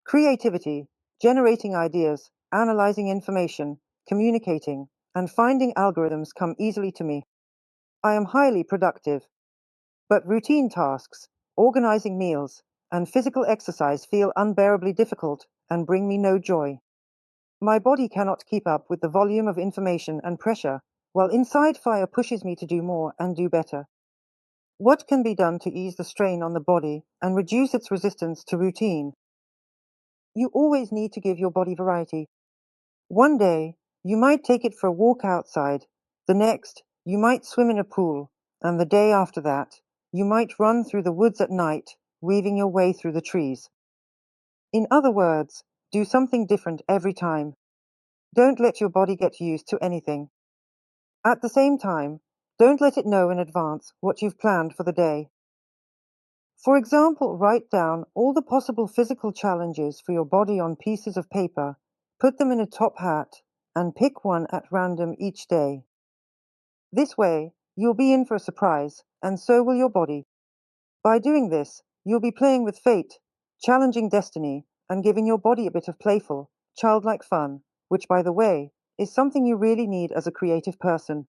Creativity, generating ideas, analyzing information, communicating, and finding algorithms come easily to me. I am highly productive, but routine tasks, organizing meals, and physical exercise feel unbearably difficult and bring me no joy. My body cannot keep up with the volume of information and pressure, while inside fire pushes me to do more and do better. What can be done to ease the strain on the body and reduce its resistance to routine? You always need to give your body variety. One day, you might take it for a walk outside. The next, you might swim in a pool. And the day after that, you might run through the woods at night, weaving your way through the trees. In other words, do something different every time. Don't let your body get used to anything. At the same time, don't let it know in advance what you've planned for the day. For example, write down all the possible physical challenges for your body on pieces of paper, put them in a top hat, and pick one at random each day. This way, you'll be in for a surprise, and so will your body. By doing this, you'll be playing with fate, challenging destiny, and giving your body a bit of playful, childlike fun, which, by the way, is something you really need as a creative person.